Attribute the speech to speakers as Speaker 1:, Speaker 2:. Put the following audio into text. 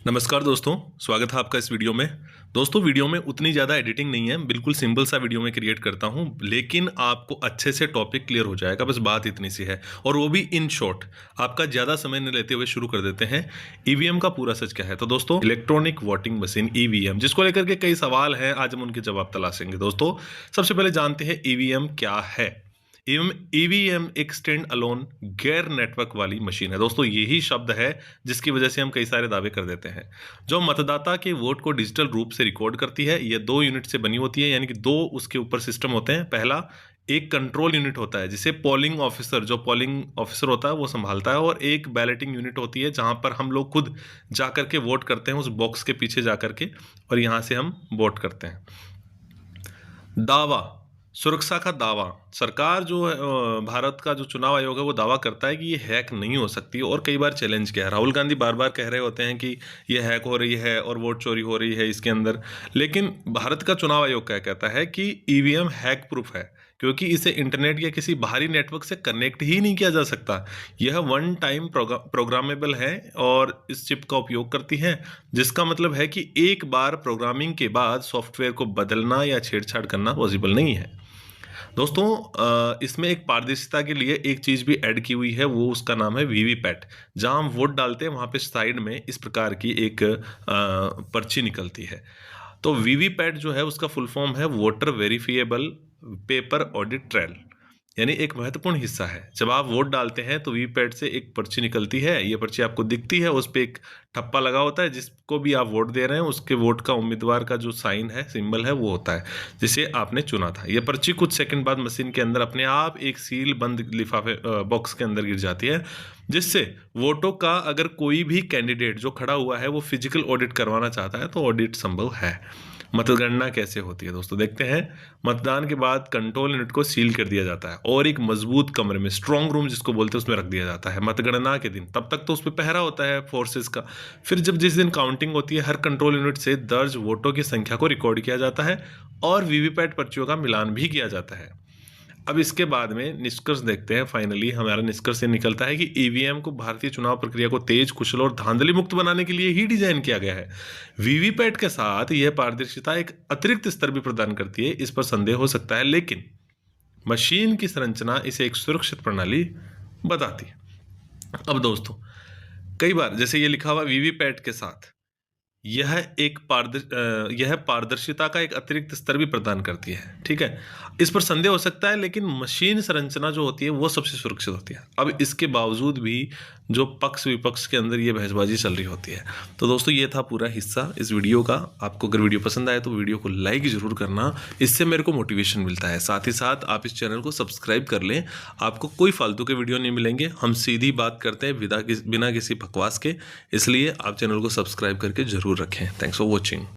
Speaker 1: नमस्कार दोस्तों, स्वागत है आपका इस वीडियो में। दोस्तों वीडियो में उतनी ज़्यादा एडिटिंग नहीं है, बिल्कुल सिंपल सा वीडियो में क्रिएट करता हूं, लेकिन आपको अच्छे से टॉपिक क्लियर हो जाएगा। बस बात इतनी सी है और वो भी इन शॉर्ट। आपका ज़्यादा समय न लेते हुए शुरू कर देते हैं। ईवीएम का पूरा सच क्या है? तो दोस्तों इलेक्ट्रॉनिक वोटिंग मशीन ईवीएम, जिसको लेकर के कई सवाल हैं, आज हम उनके जवाब तलाशेंगे। दोस्तों सबसे पहले जानते हैं ईवीएम क्या है। ईवीएम एक स्टैंड अलोन गैर नेटवर्क वाली मशीन है। दोस्तों यही शब्द है जिसकी वजह से हम कई सारे दावे कर देते हैं, जो मतदाता के वोट को डिजिटल रूप से रिकॉर्ड करती है। ये 2 यूनिट से बनी होती है, यानी कि 2 उसके ऊपर सिस्टम होते हैं। पहला एक कंट्रोल यूनिट होता है जिसे पोलिंग ऑफिसर, जो पोलिंग ऑफिसर होता है वो संभालता है, और एक बैलेटिंग यूनिट होती है जहां पर हम लोग खुद जाकर के वोट करते हैं, उस बॉक्स के पीछे जाकर के, और यहां से हम वोट करते हैं। दावा, सुरक्षा का दावा। सरकार जो है भारत का जो चुनाव आयोग है वो दावा करता है कि ये हैक नहीं हो सकती, और कई बार चैलेंज किया है। राहुल गांधी बार बार कह रहे होते हैं कि ये हैक हो रही है और वोट चोरी हो रही है इसके अंदर, लेकिन भारत का चुनाव आयोग क्या कहता है कि ईवीएम हैक प्रूफ है, क्योंकि इसे इंटरनेट या किसी बाहरी नेटवर्क से कनेक्ट ही नहीं किया जा सकता। यह वन टाइम प्रोग्रामेबल है और इस चिप का उपयोग करती है, जिसका मतलब है कि एक बार प्रोग्रामिंग के बाद सॉफ्टवेयर को बदलना या छेड़छाड़ करना पॉसिबल नहीं है। दोस्तों इसमें एक पारदर्शिता के लिए एक चीज़ भी ऐड की हुई है, वो उसका नाम है वीवीपैट। जहां हम वोट डालते हैं वहां पे साइड में इस प्रकार की एक पर्ची निकलती है। तो वीवीपैट जो है उसका फुल फॉर्म है voter verifiable paper audit trail, यानी एक महत्वपूर्ण हिस्सा है। जब आप वोट डालते हैं तो वीवीपैट से एक पर्ची निकलती है। ये पर्ची आपको दिखती है, उस पर एक ठप्पा लगा होता है, जिसको भी आप वोट दे रहे हैं उसके वोट का उम्मीदवार का जो साइन है, सिंबल है, वो होता है जिसे आपने चुना था। ये पर्ची कुछ सेकंड बाद मशीन के अंदर अपने आप एक सील बंद लिफाफे बॉक्स के अंदर गिर जाती है, जिससे वोटों का अगर कोई भी कैंडिडेट जो खड़ा हुआ है वो फिजिकल ऑडिट करवाना चाहता है तो ऑडिट संभव है। मतगणना कैसे होती है दोस्तों, देखते हैं। मतदान के बाद कंट्रोल यूनिट को सील कर दिया जाता है और एक मजबूत कमरे में, स्ट्रांग रूम जिसको बोलते हैं, उसमें रख दिया जाता है। मतगणना के दिन तब तक तो उस पर पहरा होता है फोर्सेस का। फिर जिस दिन काउंटिंग होती है, हर कंट्रोल यूनिट से दर्ज वोटों की संख्या को रिकॉर्ड किया जाता है और वीवीपैट पर्चियों का मिलान भी किया जाता है। अब इसके बाद में निष्कर्ष देखते हैं। फाइनली हमारा निष्कर्ष ये निकलता है कि ईवीएम को भारतीय चुनाव प्रक्रिया को तेज, कुशल और धांधली मुक्त बनाने के लिए ही डिजाइन किया गया है। वीवीपैट के साथ यह पारदर्शिता एक अतिरिक्त स्तर भी प्रदान करती है, इस पर संदेह हो सकता है, लेकिन मशीन की संरचना इसे एक सुरक्षित प्रणाली बताती है। अब दोस्तों कई बार जैसे ये लिखा हुआ वीवीपैट के साथ, यह पारदर्शिता का एक अतिरिक्त स्तर भी प्रदान करती है। ठीक है, इस पर संदेह हो सकता है, लेकिन मशीन संरचना जो होती है वो सबसे सुरक्षित होती है। अब इसके बावजूद भी जो पक्ष विपक्ष के अंदर ये बहसबाजी चल रही होती है। तो दोस्तों ये था पूरा हिस्सा इस वीडियो का। आपको अगर वीडियो पसंद आए तो वीडियो को लाइक जरूर करना, इससे मेरे को मोटिवेशन मिलता है। साथ ही साथ आप इस चैनल को सब्सक्राइब कर लें, आपको कोई फालतू के वीडियो नहीं मिलेंगे। हम सीधी बात करते हैं बिना किसी बकवास के, इसलिए आप चैनल को सब्सक्राइब करके जरूर रखें। Thanks for watching.